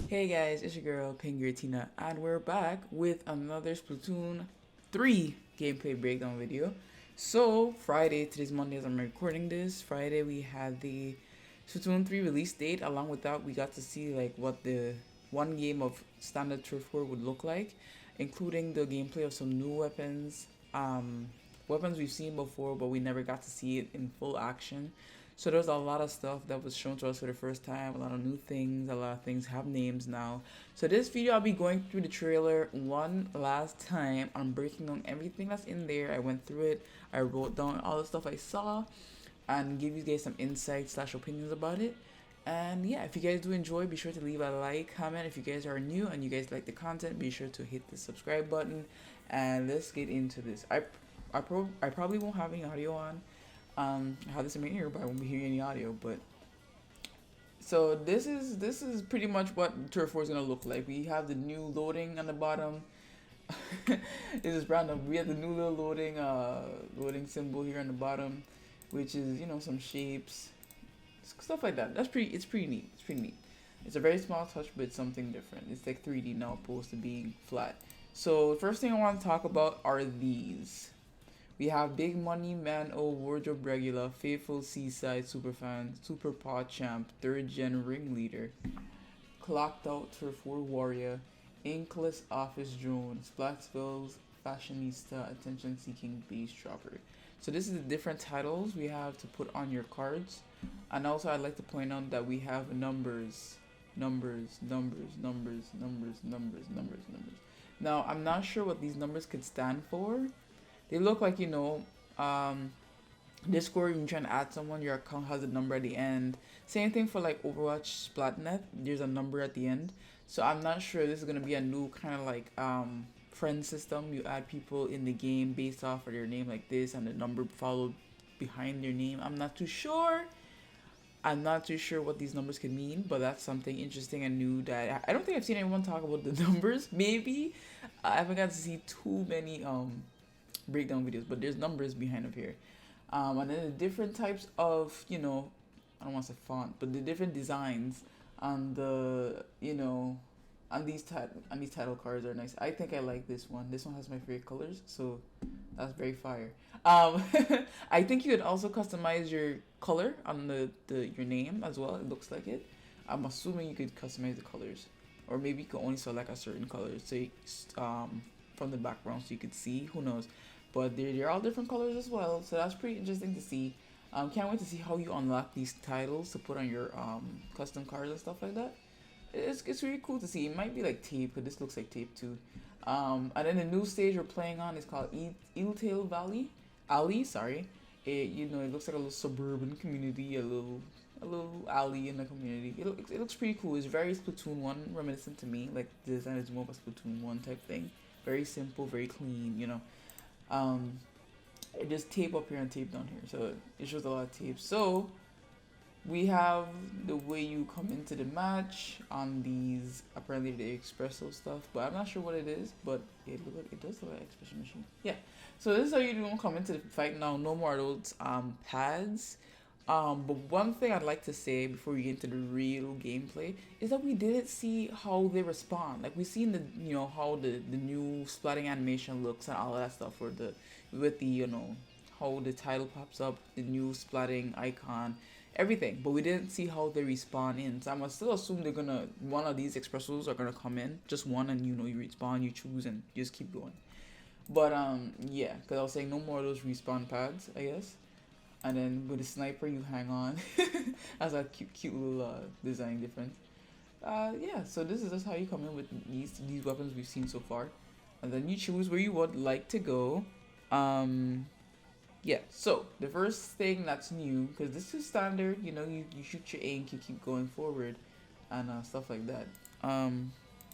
Hey guys, it's your girl Tina, and we're back with another Splatoon 3 gameplay breakdown video. So, Friday, today's Monday as I'm recording this, Friday we had the Splatoon 3 release date. Along with that, we got to see like what the one game of standard turf war would look like, including the gameplay of some new weapons we've seen before, but we never got to see it in full action. So there's a lot of stuff that was shown to us for the first time, a lot of new things, a lot of things have names now. So this video I'll be going through the trailer one last time. I'm breaking down everything that's in there. I went through it, I wrote down all the stuff I saw and give you guys some insights slash opinions about it. And yeah, if you guys do enjoy, be sure to leave a like, comment. If you guys are new and you guys like the content, be sure to hit the subscribe button. And let's get into this. I probably won't have any audio on. I have this in my ear, but I won't be hearing any audio. But so this is pretty much what Turf War is gonna look like. We have the new loading on the bottom. This is random. We have the new little loading symbol here on the bottom, which is some shapes, stuff like that. It's pretty neat. It's pretty neat. It's a very small touch, but it's something different. It's like 3D now, opposed to being flat. So the first thing I want to talk about are these. We have Big Money Man O Wardrobe Regular, Faithful Seaside Superfan, Super Paw Champ, 3rd Gen Ringleader, Clocked Out Turf War Warrior, Inkless Office Drone, Splatsville's Fashionista, Attention Seeking Base Dropper. So this is the different titles we have to put on your cards. And also I'd like to point out that we have numbers. Now I'm not sure what these numbers could stand for. They look like, Discord, when you're trying to add someone, your account has a number at the end. Same thing for like Overwatch Splatnet, there's a number at the end. So I'm not sure this is going to be a new kind of like friend system. You add people in the game based off of their name like this and the number followed behind their name. I'm not too sure. I'm not too sure what these numbers could mean, but that's something interesting and new that I don't think I've seen anyone talk about the numbers. Maybe I haven't got to see too many breakdown videos, but there's numbers behind up here, and then the different types of I don't want to say font, but the different designs on the on these title cards are nice. I think I like this one. This one has my favorite colors, so that's very fire. I think you could also customize your color on your name as well. It looks like it. I'm assuming you could customize the colors, or maybe you could only select a certain color, say from the background so you could see. Who knows? But they're all different colors as well, so that's pretty interesting to see. Can't wait to see how you unlock these titles to put on your custom cards and stuff like that. It's really cool to see. It might be like tape, but this looks like tape too. And then the new stage we're playing on is called Untitled Alley. Sorry, it looks like a little suburban community, a little alley in the community. It looks pretty cool. It's very Splatoon 1 reminiscent to me. Like the design is more of a Splatoon 1 type thing. Very simple, very clean. It just tape up here and tape down here, so it shows a lot of tape. So we have the way you come into the match on these, apparently the espresso stuff, but I'm not sure what it is, but it does look like an espresso machine. Yeah, so this is how you don't come into the fight. Now no more of those pads. But one thing I'd like to say before we get into the real gameplay is that we didn't see how they respond. Like we seen the how the new splatting animation looks and all of that stuff, or with the how the title pops up, the new splatting icon, everything. But we didn't see how they respawn in. So I'm still assume they're gonna one of these expressos are gonna come in, just one, and you respawn, you choose, and you just keep going. But yeah, because I was saying no more of those respawn pads, I guess. And then with the sniper, you hang on. That's a cute little design difference. Yeah, so this is just how you come in with these weapons we've seen so far. And then you choose where you would like to go. Yeah, so the first thing that's new, because this is standard, you shoot your aim, you keep going forward, and stuff like that.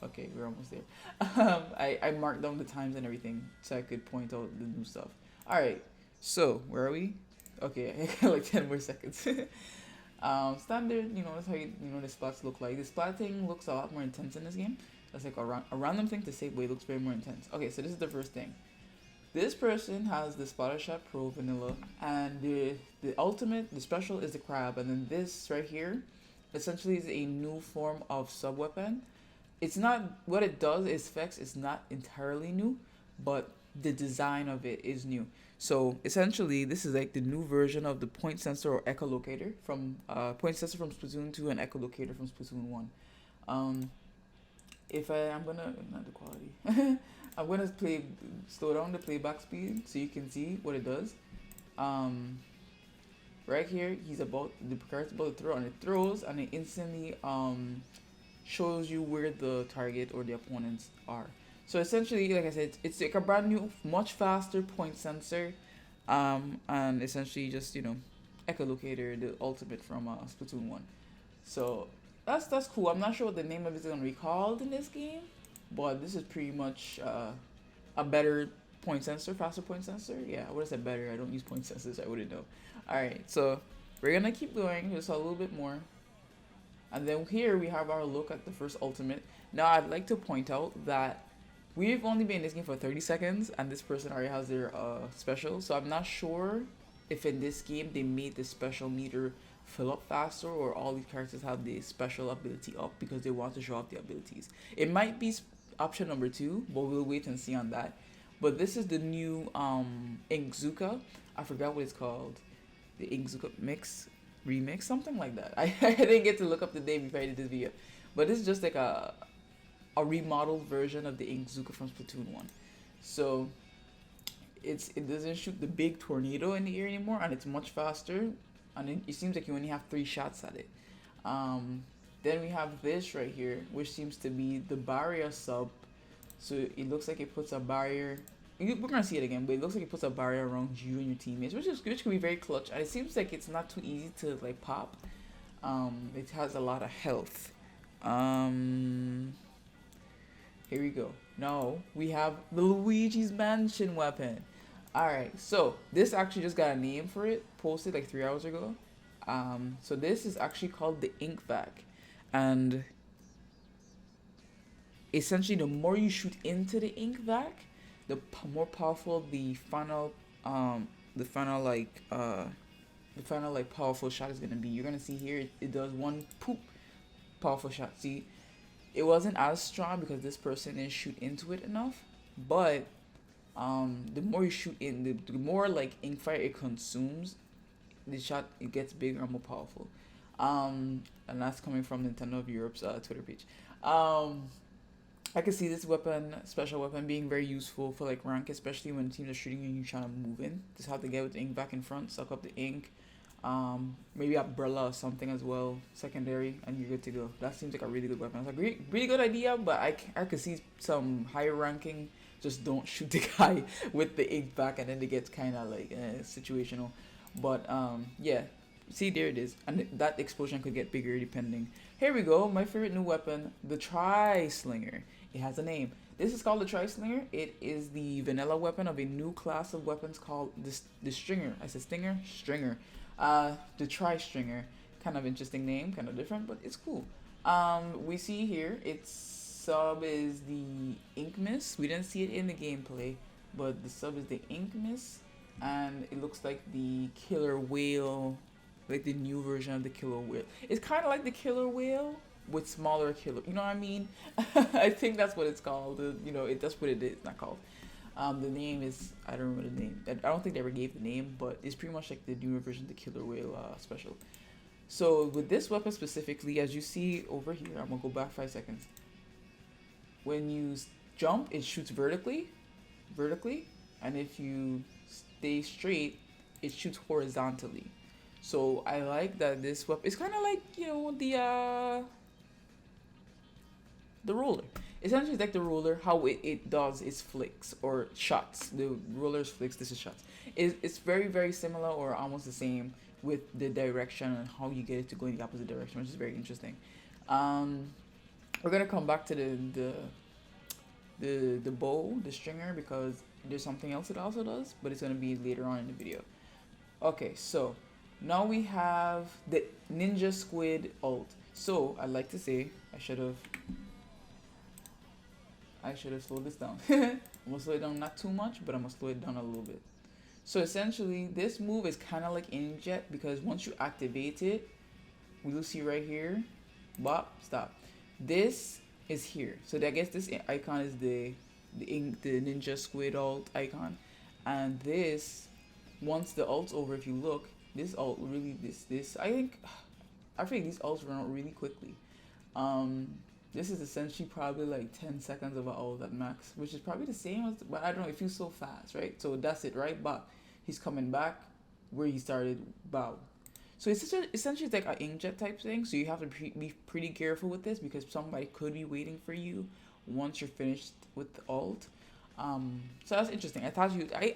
Okay, we're almost there. I marked down the times and everything so I could point out the new stuff. Alright, so where are we? Okay, I got like 10 more seconds. Standard, that's how the splats look like. The splatting looks a lot more intense in this game. That's like a random thing to say, but it looks very more intense. Okay, so this is the first thing. This person has the Splattershot Pro vanilla, and the ultimate, the special is the crab, and then this right here, essentially is a new form of sub weapon. It's not what it does. Its effects is not entirely new, but the design of it is new. So essentially, this is like the new version of the point sensor or echolocator from point sensor from Splatoon 2 and echolocator from Splatoon 1. Um, if I'm gonna not the quality, I'm gonna play slow down the playback speed so you can see what it does. Um, right here, the card's about to throw and it throws and it instantly shows you where the target or the opponents are. So essentially, like I said, it's like a brand new, much faster point sensor, and essentially just echolocator, the ultimate from Splatoon 1. So that's cool. I'm not sure what the name of it's gonna be called in this game, but this is pretty much a better point sensor, faster point sensor. Yeah, I would have said better. I don't use point sensors. I wouldn't know. All right, so we're gonna keep going just a little bit more. And then here we have our look at the first ultimate. Now I'd like to point out that we've only been in this game for 30 seconds and this person already has their special. So I'm not sure if in this game they made the special meter fill up faster or all these characters have the special ability up because they want to show off the abilities. It might be option number 2, but we'll wait and see on that. But this is the new Inkzuka. I forgot what it's called. The Inkzuka mix remix, something like that. I didn't get to look up the name before I did this video, but this is just like a remodeled version of the Inkzuka from Splatoon 1. So it doesn't shoot the big tornado in the air anymore, and it's much faster, and it seems like you only have 3 shots at it. Then we have this right here, which seems to be the barrier sub. So it looks like it puts a barrier. We're gonna see it again, but it looks like it puts a barrier around you and your teammates, which can be very clutch. And it seems like it's not too easy to like pop. It has a lot of health. Here we go. Now we have the Luigi's Mansion weapon. All right, so this actually just got a name for it, posted like 3 hours ago. So this is actually called the Ink Vac, and essentially the more you shoot into the ink vac, the more powerful the final powerful shot is gonna be. You're gonna see here it does one poop powerful shot. See, it wasn't as strong because this person didn't shoot into it enough, but the more you shoot in, the more like ink fire it consumes, the shot it gets bigger and more powerful. And that's coming from Nintendo of Europe's Twitter page. I can see this special weapon, being very useful for like rank, especially when teams are shooting you and you're trying to move in. Just have to get with the ink back in front, suck up the ink, maybe umbrella or something as well, secondary, and you're good to go. That seems like a really good weapon. It's a really good idea, but I could see some higher ranking just don't shoot the guy with the ink back, and then it gets kind of like situational. But yeah, see, there it is, and that explosion could get bigger depending. Here we go, my favorite new weapon, the Tri-Slinger. It has a name. This is called the Tri-Slinger. It is the vanilla weapon of a new class of weapons called the Stringer. I said Stinger? Stringer. The Tri-Stringer. Kind of interesting name, kind of different, but it's cool. We see here, its sub is the Ink Mist. We didn't see it in the gameplay, but the sub is the Ink Mist, and it looks like the Killer Whale, like the new version of the Killer Whale. It's kind of like the Killer Whale with smaller killer. You know what I mean? I think that's what it's called. That's what it is. Not called. The name is, I don't remember the name. I don't think they ever gave the name, but it's pretty much like the newer version of the Killer Whale special. So with this weapon specifically, as you see over here, I'm gonna go back 5 seconds. When you jump, it shoots vertically, and if you stay straight, it shoots horizontally. So I like that this weapon. It's kind of like the roller. Essentially, it's like the roller. How it does its flicks or shots. The roller's flicks. This is shots. It's very very similar or almost the same with the direction and how you get it to go in the opposite direction, which is very interesting. We're gonna come back to the bow, the stringer, because there's something else it also does, but it's gonna be later on in the video. Okay, so now we have the Ninja Squid ult. So I'd like to say I should have slowed this down. I'm gonna slow it down not too much, but I'm gonna slow it down a little bit. So essentially, this move is kind of like Inkjet because once you activate it, we'll see right here. Bop, stop. This is here. So I guess this icon is the ninja squid alt icon, and this, once the alt's over, if you look, this alt really this I think these alts run out really quickly. Um, this is essentially probably like 10 seconds of an alt at max, which is probably the same as, but I don't know, it feels so fast, right? So that's it, right? But he's coming back where he started, bow. So it's essentially like an inkjet type thing. So you have to be pretty careful with this because somebody could be waiting for you once you're finished with the alt. So that's interesting.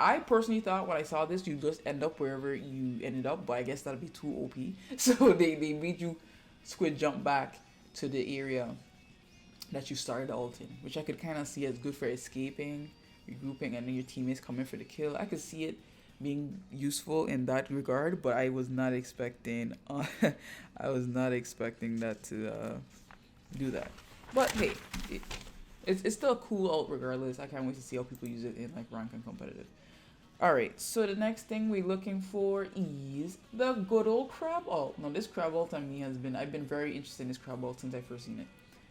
I personally thought when I saw this, you just end up wherever you ended up, but I guess that'd be too OP. So they made you squid jump back to the area that you started alt in, which I could kind of see as good for escaping, regrouping, and then your teammates coming for the kill. I could see it being useful in that regard, but I was not expecting I was not expecting that to do that. But hey, it's still a cool alt regardless. I can't wait to see how people use it in like rank and competitive. Alright, so the next thing we're looking for is the good old crab alt. Now this crab alt on me I've been very interested in this crab alt since I first seen it.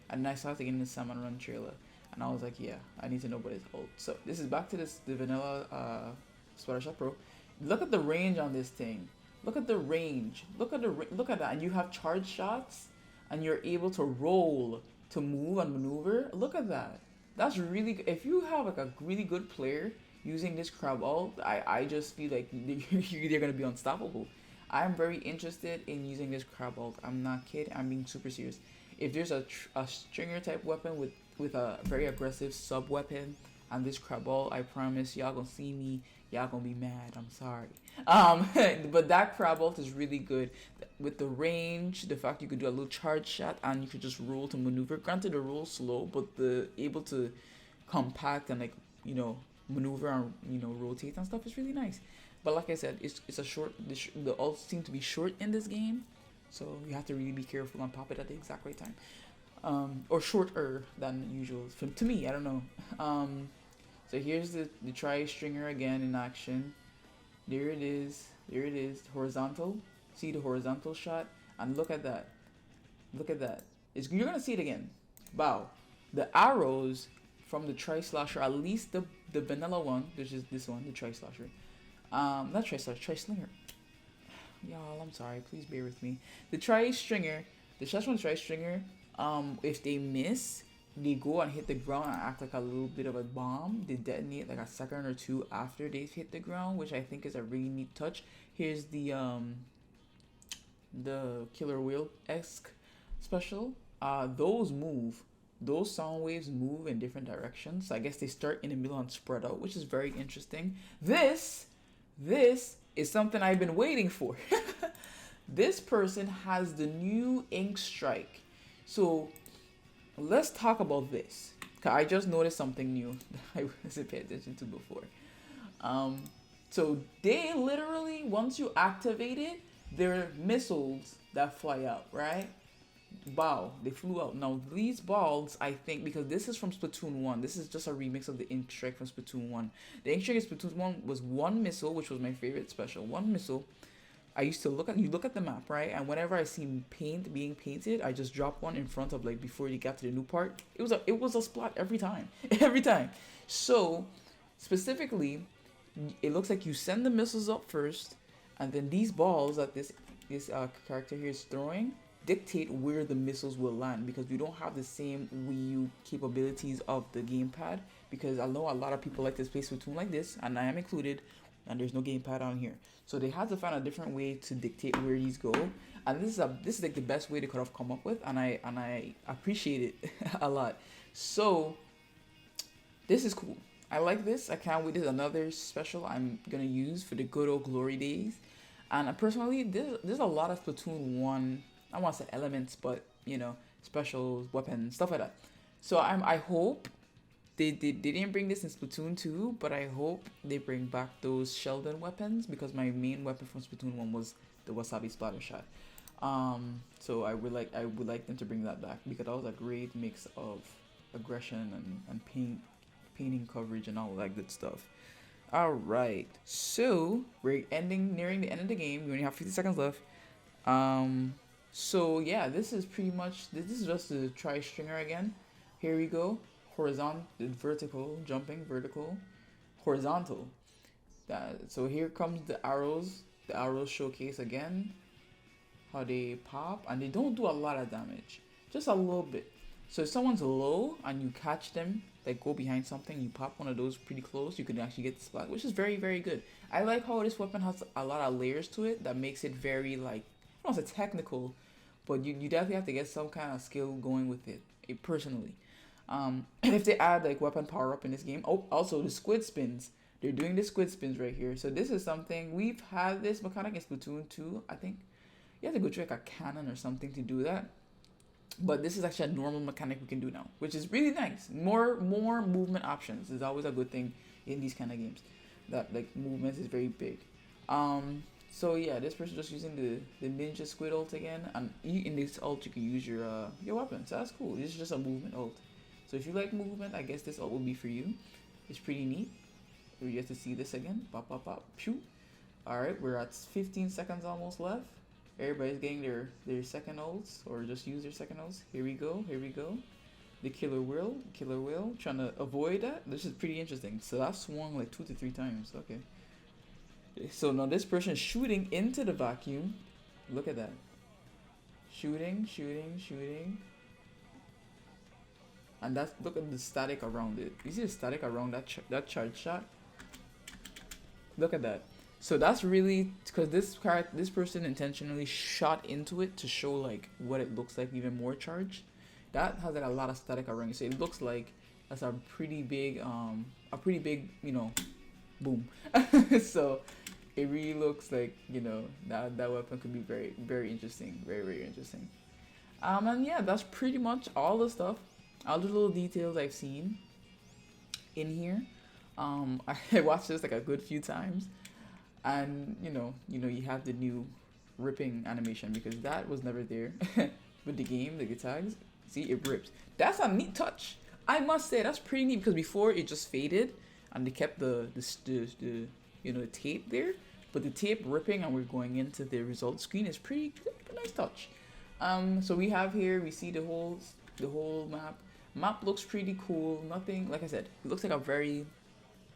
And I saw it again in the Salmon Run trailer. And I was like, yeah, I need to know what it's alt. So this is back to the vanilla Splattershot Pro. Look at the range on this thing. Look at the range. Look at that. And you have charge shots and you're able to roll to move and maneuver. Look at that. That's really good. If you have like a really good player using this crab alt, I just feel like they're gonna be unstoppable. I'm very interested in using this crab alt. I'm not kidding. I'm being super serious. If there's a stringer type weapon with a very aggressive sub weapon and this crab alt, I promise y'all gonna see me. Y'all gonna be mad. I'm sorry. But that crab alt is really good with the range. The fact you could do a little charge shot and you could just roll to maneuver. Granted, the roll slow, but the able to compact and like maneuver and rotate and stuff is really nice. But like I said, it's a short. The alts seem to be short in this game, so you have to really be careful and pop it at the exact right time, or shorter than usual. To me, I don't know. So here's the tri stringer again in action. There it is. There it is. Horizontal. See the horizontal shot, and look at that. Look at that. You're gonna see it again. Bow. The arrows from the tri slasher, at least the vanilla one, which is this one, the tri slasher. Not tri slasher, tri slinger. Y'all, I'm sorry. Please bear with me. The tri stringer, the shots from the tri stringer. If they miss, they go and hit the ground and act like a little bit of a bomb. They detonate like a second or two after they've hit the ground, which I think is a really neat touch. Here's the killer whale-esque special. Those move. Those sound waves move in different directions. So I guess they start in the middle and spread out, which is very interesting. This is something I've been waiting for. This person has the new ink strike. So let's talk about this. I just noticed something new that I wasn't paying attention to before. So they literally, once you activate it, they're missiles that fly out, right? Wow, they flew out. Now these balls, I think, because this is from Splatoon 1. This is just a remix of the ink strike from Splatoon 1. The ink strike in Splatoon 1 was one missile, which was my favorite special. One missile. I used to look at the map, right? And whenever I see paint being painted, I just drop one in front of, like, before you get to the new part. It was a splat every time. Every time. So specifically, it looks like you send the missiles up first, and then these balls that this character here is throwing dictate where the missiles will land, because we don't have the same Wii U capabilities of the gamepad, because I know a lot of people like to play Splatoon like this, and I am included, and there's no gamepad on here. So they had to find a different way to dictate where these go, and this is like the best way they could have come up with, and I appreciate it a lot. So this is cool. I like this. I can't wait. This is another special I'm gonna use for the good old glory days. And personally, there's a lot of Splatoon 1, I want to say elements, but specials, weapons, stuff like that. So I hope they didn't bring this in Splatoon 2, but I hope they bring back those Sheldon weapons, because my main weapon from Splatoon 1 was the Wasabi Splattershot. So I would like them to bring that back, because that was a great mix of aggression and painting coverage and all that good stuff. All right, so we're nearing the end of the game. We only have 50 seconds left. So yeah, this is just the tri stringer again. Here we go. Horizontal, vertical, jumping, vertical, horizontal. So here comes the arrows. The arrows showcase again how they pop, and they don't do a lot of damage, just a little bit. So if someone's low and you catch them, like go behind something, you pop one of those pretty close, you can actually get the splat, which is very, very good. I like how this weapon has a lot of layers to it that makes it very, like, I don't want to say technical, but you definitely have to get some kind of skill going with it, personally. If they add like weapon power up in this game, oh, also the squid spins. They're doing the squid spins right here. So this is something, we've had this mechanic in Splatoon 2, I think. You have to go through like a cannon or something to do that. But this is actually a normal mechanic we can do now, which is really nice. More movement options is always a good thing in these kind of games. That like movement is very big. So yeah, this person just using the ninja squid ult again, and in this ult you can use your weapon. So that's cool. This is just a movement ult. So if you like movement, I guess this ult will be for you. It's pretty neat. We get to see this again. Pop, pop, pop. Pew. Alright, we're at 15 seconds almost left. Everybody's getting their second ults, or just use their second ults. Here we go. Here we go. The killer wheel. Trying to avoid that. This is pretty interesting. So that swung like 2 to 3 times. Okay. So now this person is shooting into the vacuum. Look at that. Shooting. And that's, look at the static around it. You see the static around that charge shot? Look at that. So that's really because this person intentionally shot into it to show like what it looks like, even more charge. That has like a lot of static around it. So it looks like that's a pretty big you know, boom. So it really looks like, you know, that weapon could be very, very interesting. Very, very interesting. And yeah, that's pretty much all the stuff, all the little details I've seen in here. I watched this like a good few times, and you know you have the new ripping animation because that was never there with the game, the tags. See, it rips. That's a neat touch, I must say. That's pretty neat because before it just faded and they kept the you know, the tape there, but the tape ripping and we're going into the results screen is pretty nice touch. So we have here, we see the whole map looks pretty cool. Nothing, like I said, it looks like a very,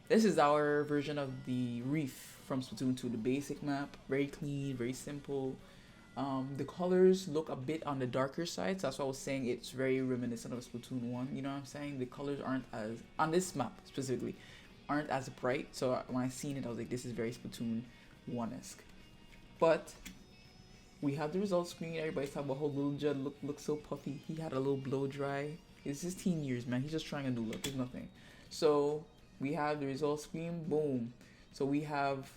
this is our version of the reef from Splatoon 2, the basic map. Very clean, very simple. The colors look a bit on the darker side, so that's why I was saying it's very reminiscent of Splatoon 1. You know what I'm saying? The colors aren't as, on this map specifically, aren't as bright. So when I seen it, I was like, this is very Splatoon 1-esque. But we have the results screen. Everybody's talking about how Little Judd looks so puffy. He had a little blow dry. It's his teen years, man. He's just trying a new look. It's nothing. So we have the results screen. Boom. So we have,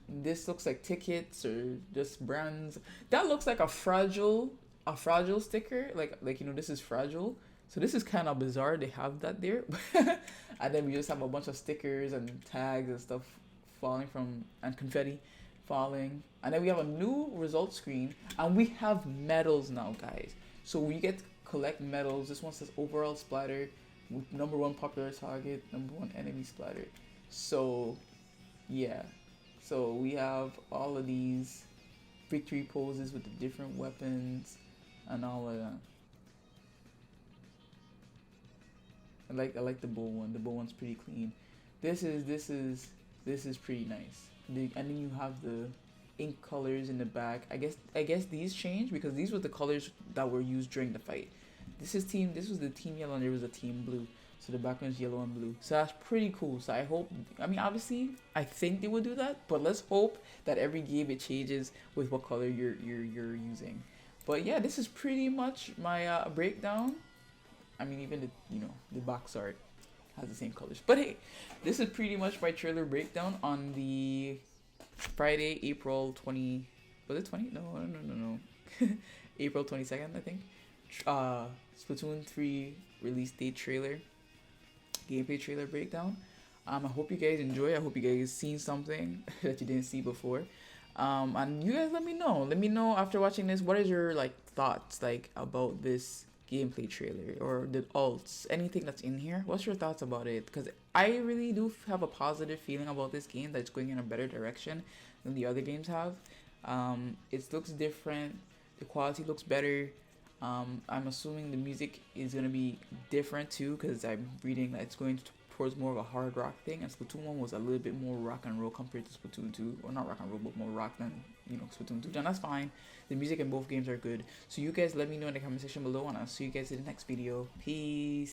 this looks like tickets or just brands. That looks like a fragile sticker. Like you know, this is fragile. So this is kind of bizarre. They have that there. And then we just have a bunch of stickers and tags and stuff falling from, and confetti falling. And then we have a new results screen, and we have medals now, guys. So we get to collect medals. This one says overall splatter with #1 popular target, #1 enemy splatter. So yeah, so we have all of these victory poses with the different weapons and all of that. I like the bow one. The bow one's pretty clean. This is pretty nice. And then you have the ink colors in the back. I guess these changed because these were the colors that were used during the fight. This was the team yellow and there was a team blue. So the background's yellow and blue. So that's pretty cool. So I hope, I mean, obviously I think they would do that, but let's hope that every game it changes with what color you're using. But yeah, this is pretty much my breakdown. I mean, even the box art has the same colors. But hey, this is pretty much my trailer breakdown on the Friday, April 20. Was it 20? No. April 22nd, I think. Splatoon 3 release date trailer, gameplay trailer breakdown. I hope you guys enjoy. I hope you guys seen something that you didn't see before. And you guys let me know. Let me know after watching this, what is your thoughts about this gameplay trailer or the alts, anything that's in here. What's your thoughts about it? Because I really do have a positive feeling about this game, that's going in a better direction than the other games have. It looks different, the quality looks better. I'm assuming the music is gonna be different too, because I'm reading that it's going towards more of a hard rock thing, and Splatoon 1 was a little bit more rock and roll compared to Splatoon 2, or not rock and roll, but more rock than Splatoon 2. And that's fine. The music in both games are good. So you guys let me know in the comment section below, and I'll see you guys in the next video. Peace.